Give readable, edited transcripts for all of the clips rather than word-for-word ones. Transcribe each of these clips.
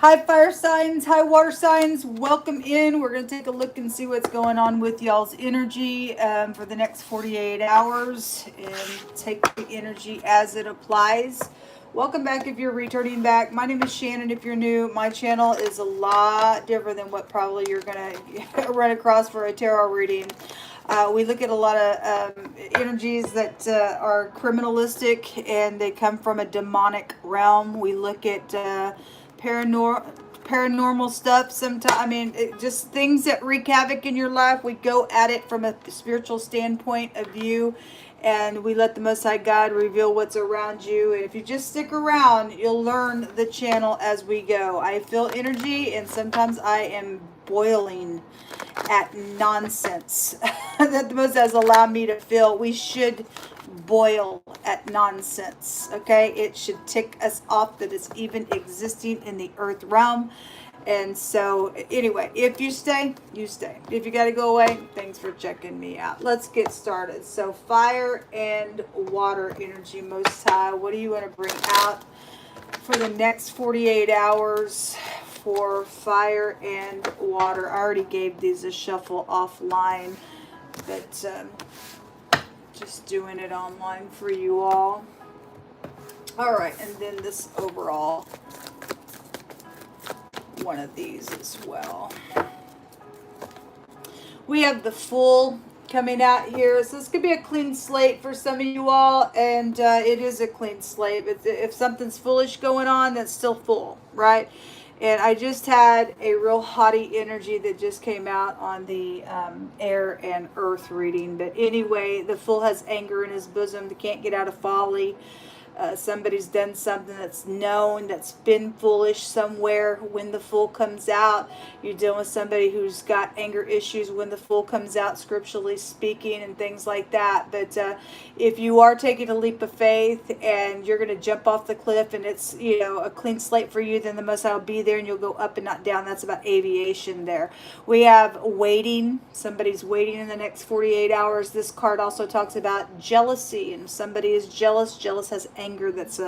Hi, fire signs. Hi, water signs. Welcome in. We're going to take a look and see what's going on with y'all's energy for the next 48 hours and take the energy as it applies. Welcome back if you're returning back. My name is Shannon. If you're new, my channel is a lot different than what probably you're going to run across for a tarot reading. We look at a lot of energies that are criminalistic and they come from a demonic realm. We look at paranormal stuff sometimes. I mean, just things that wreak havoc in your life. We go at it from a spiritual standpoint of view, and we let the Most High God reveal what's around you. And if you just stick around, you'll learn the channel as we go. I feel energy, and sometimes I am boiling at nonsense that the Most has allowed me to feel. We should boil at nonsense, okay? It should tick us off that it's even existing in the earth realm. And so anyway, if you stay, you stay. If you got to go away, thanks for checking me out. Let's get started. So fire and water energy, Most High, what do you want to bring out for the next 48 hours for fire and water? I already gave these a shuffle offline, but just doing it online for you all. All right, and then this overall one of these as well. We have the full coming out here, so this could be a clean slate for some of you all, and it is a clean slate. If something's foolish going on, that's still full, right? And I just had a real haughty energy that just came out on the air and earth reading. But anyway, the fool has anger in his bosom. They can't get out of folly. Somebody's done something that's known, that's been foolish somewhere. When the fool comes out, you're dealing with somebody who's got anger issues when the fool comes out, scripturally speaking, and things like that. But if you are taking a leap of faith and you're going to jump off the cliff and it's, you know, a clean slate for you, then the Most High will be there and you'll go up and not down. That's about aviation there. We have waiting. Somebody's waiting in the next 48 hours. This card also talks about jealousy, and somebody is jealous. Jealous has anger that's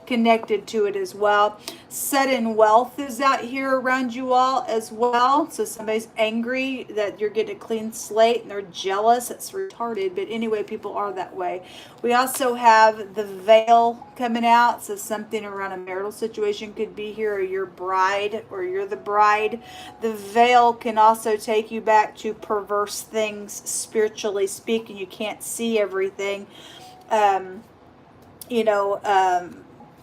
connected to it as well. Sudden wealth is out here around you all as well. So somebody's angry that you're getting a clean slate and they're jealous. It's retarded, but anyway, people are that way. We also have the veil coming out. So something around a marital situation could be here, or your bride, or you're the bride. The veil can also take you back to perverse things, spiritually speaking. You can't see everything.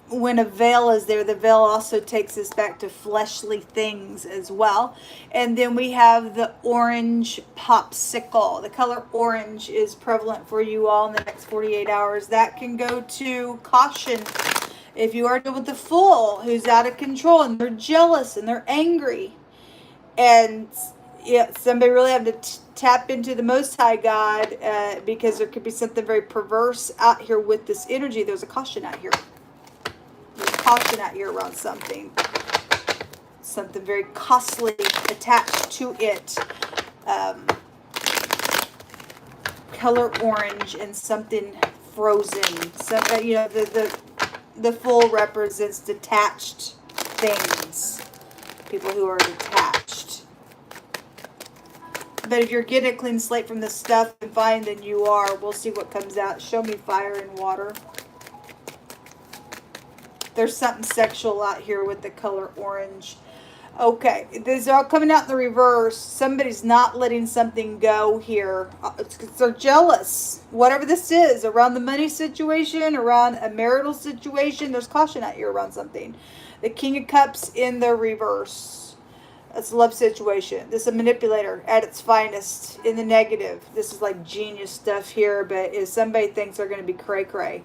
When a veil is there, the veil also takes us back to fleshly things as well. And then we have the orange popsicle. The color orange is prevalent for you all in the next 48 hours. That can go to caution. If you are dealing with the fool who's out of control and they're jealous and they're angry, and yeah, somebody really have to tap into the Most High God because there could be something very perverse out here with this energy. There's a caution out here. There's caution out here around something. Something very costly attached to it. Color orange and something frozen. So, the full represents detached things. People who are detached. But if you're getting a clean slate from this stuff, and fine, then you are. We'll see what comes out. Show me fire and water. There's something sexual out here with the color orange. Okay, these are all coming out in the reverse. Somebody's not letting something go here. They're jealous. Whatever this is, around the money situation, around a marital situation, there's caution out here around something. The King of Cups in the reverse. That's a love situation. This is a manipulator at its finest in the negative. This is like genius stuff here, but if somebody thinks they're going to be cray-cray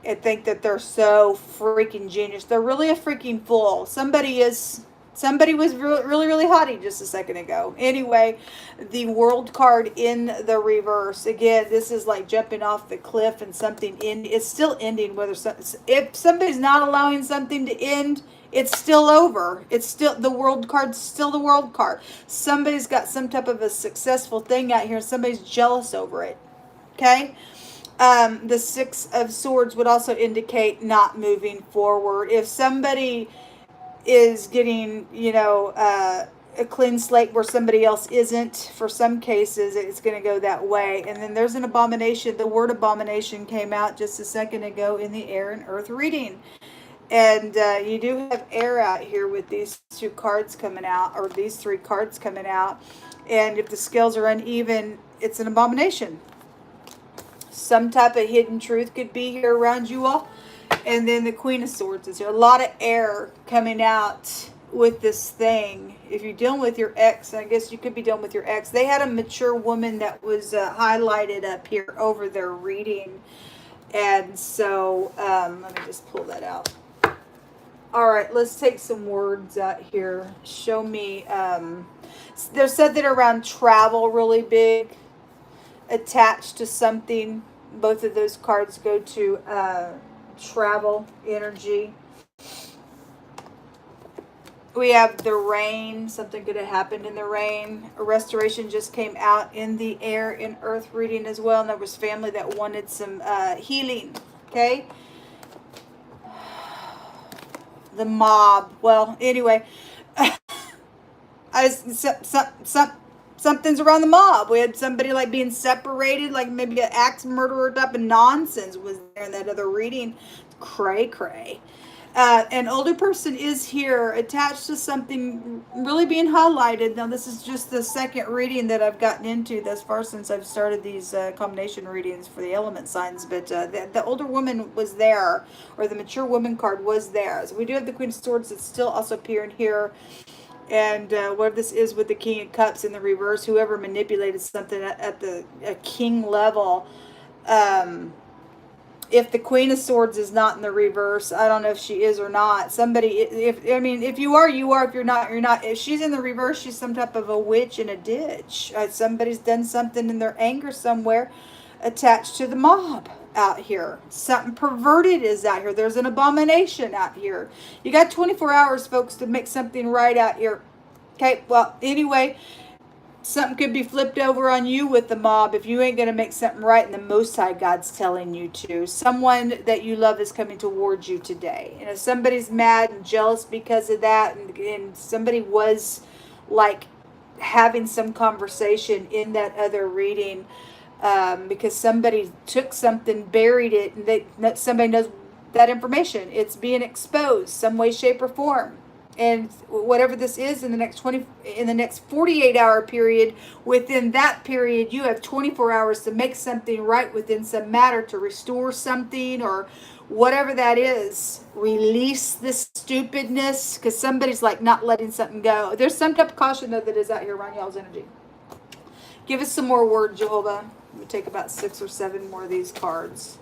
and think that they're so freaking genius, they're really a freaking fool. Somebody was really, really haughty just a second ago. Anyway, the World card in the reverse. Again, this is like jumping off the cliff and something it's still ending. If somebody's not allowing something to end, it's still over. It's still the World card's still the World card. Somebody's got some type of a successful thing out here and somebody's jealous over it. Okay? The Six of Swords would also indicate not moving forward. If somebody is getting, a clean slate where somebody else isn't. For some cases, it's going to go that way. And then there's an abomination. The word abomination came out just a second ago in the air and earth reading. And you do have air out here with these two cards coming out, or these three cards coming out. And if the scales are uneven, it's an abomination. Some type of hidden truth could be here around you all. And then the Queen of Swords is here. A lot of air coming out with this thing. If you're dealing with your ex, I guess you could be dealing with your ex. They had a mature woman that was highlighted up here over their reading. And so, let me just pull that out. All right, let's take some words out here. Show me. There's something around travel really big, attached to something. Both of those cards go to travel energy. We have the rain. Something could have happened in the rain. A restoration just came out in the air and earth reading as well. And there was family that wanted some healing. Okay. The mob. Well, anyway. Something's around the mob. We had somebody like being separated, like maybe an axe murderer type of nonsense was there in that other reading. Cray cray. An older person is here attached to something really being highlighted. Now, this is just the second reading that I've gotten into thus far since I've started these combination readings for the element signs. But the older woman was there, or the mature woman card was there. So we do have the Queen of Swords that's still also appearing here. And what this is with the King of Cups in the reverse, whoever manipulated something at the king level. If the Queen of Swords is not in the reverse, I don't know if she is or not. Somebody, if you are, you are. If you're not, you're not. If she's in the reverse, she's some type of a witch in a ditch. Somebody's done something in their anger somewhere attached to the mob out here. Something perverted is out here. There's an abomination out here. You got 24 hours, folks, to make something right out here. Okay, well, anyway, something could be flipped over on you with the mob if you ain't going to make something right, and the Most High God's telling you to. Someone that you love is coming towards you today. And if somebody's mad and jealous because of that, and somebody was like having some conversation in that other reading, because somebody took something, buried it, and somebody knows that information. It's being exposed some way, shape, or form. And whatever this is in the next 48-hour period, within that period, you have 24 hours to make something right within some matter, to restore something or whatever that is. Release this stupidness, because somebody's like not letting something go. There's some type of caution though that is out here around y'all's energy. Give us some more word, Jehovah. We'll take about 6 or 7 more of these cards.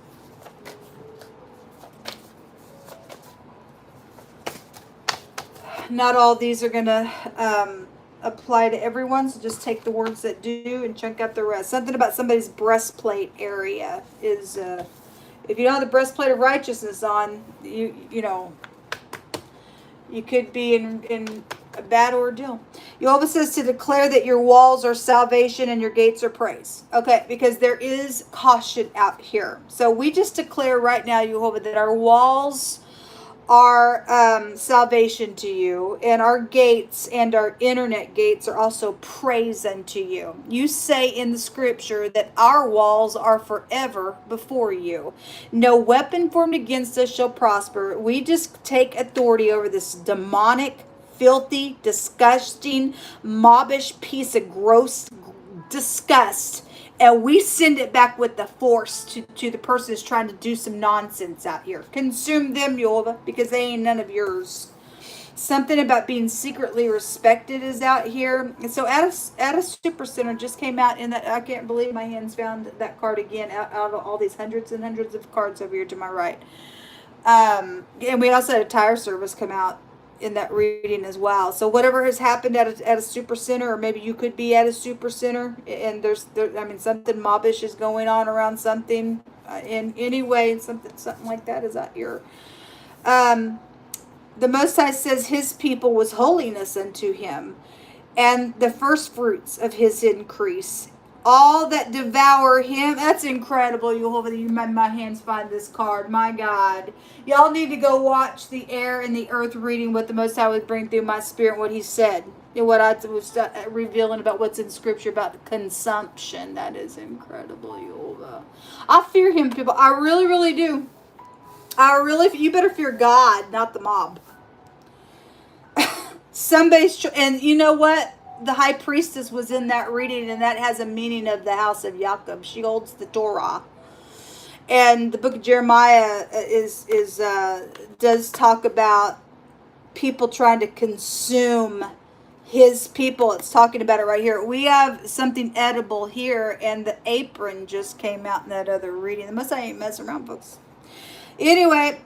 Not all these are going to apply to everyone, so just take the words that do and chunk out the rest. Something about somebody's breastplate area is, if you don't have the breastplate of righteousness on, you know, you could be in a bad ordeal. Jehovah says to declare that your walls are salvation and your gates are praise. Okay, because there is caution out here. So we just declare right now, Jehovah, that our walls are salvation to you, and our gates and our internet gates are also praise unto you. You say in the scripture that our walls are forever before you. No weapon formed against us shall prosper. We just take authority over this demonic, filthy, disgusting, mobbish piece of gross disgust, and we send it back with the force to the person who's trying to do some nonsense out here. Consume them, Jehovah, because they ain't none of yours. Something about being secretly respected is out here. And so at a super center just came out in that. I can't believe my hands found that card again out of all these hundreds and hundreds of cards over here to my right. And we also had a tire service come out in that reading as well. So whatever has happened at a super center, or maybe you could be at a super center, and there's something mobbish is going on around something in any way, something like that is out here. The Most High says his people was holiness unto him, and the first fruits of his increase all that devour him. That's incredible, Yehovah. You made my hands find this card. My God. Y'all need to go watch the air and the earth reading what the Most High would bring through my spirit, what he said. And what I was revealing about what's in Scripture about the consumption. That is incredible, Yehovah. I fear him, people. I really, really do. You better fear God, not the mob. And you know what? The high priestess was in that reading, and that has a meaning of the house of Jacob. She holds the Torah, and the book of Jeremiah does talk about people trying to consume his people. It's talking about it right here. We have something edible here, and the apron just came out in that other reading. The Most I ain't messing around, folks. Anyway.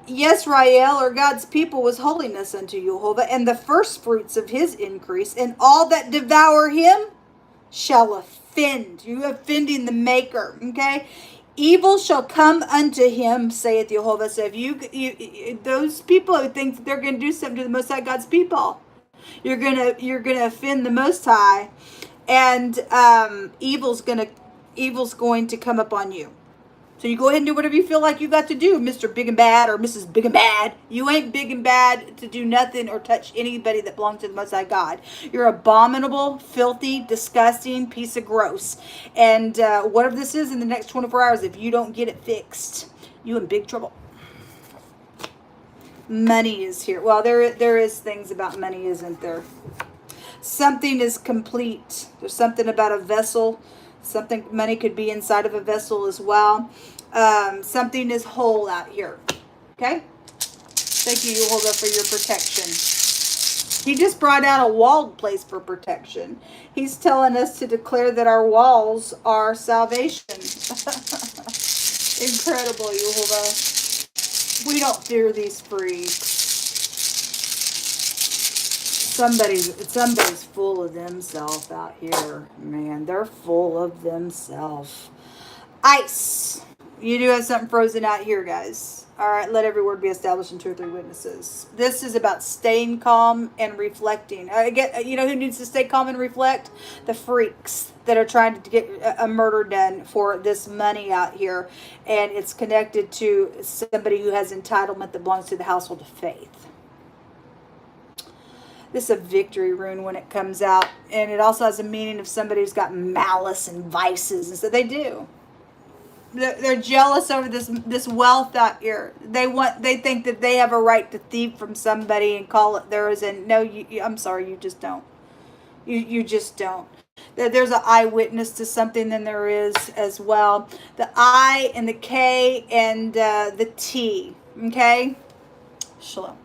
Yisrael, or God's people, was holiness unto Jehovah, and the first fruits of his increase, and all that devour him shall offend. You offending the maker, okay? Evil shall come unto him, saith Jehovah. So if you those people who think that they're going to do something to the Most High God's people, you're gonna offend the Most High, and evil's going to come upon you. So you go ahead and do whatever you feel like you got to do, Mr. Big and Bad or Mrs. Big and Bad. You ain't big and bad to do nothing or touch anybody that belongs to the Most High God. You're abominable, filthy, disgusting piece of gross. And whatever this is in the next 24 hours, if you don't get it fixed, you in big trouble. Money is here. Well, there is things about money, isn't there? Something is complete. There's something about a vessel. Money could be inside of a vessel as well. Something is whole out here. Okay? Thank you, Yehovah, for your protection. He just brought out a walled place for protection. He's telling us to declare that our walls are salvation. Incredible, Yehovah. We don't fear these freaks. Somebody's full of themselves out here, man. They're full of themselves. Ice. You do have something frozen out here, guys. All right, let every word be established in 2 or 3 witnesses. This is about staying calm and reflecting. You know who needs to stay calm and reflect? The freaks that are trying to get a murder done for this money out here, and it's connected to somebody who has entitlement that belongs to the household of faith. This is a victory rune when it comes out. And it also has a meaning of somebody who's got malice and vices. And so they do. They're jealous over this wealth out here. They think that they have a right to thieve from somebody and call it theirs. And no, I'm sorry, you just don't. You just don't. There's an eyewitness to something, then there is as well. The I and the K and the T. Okay? Shalom.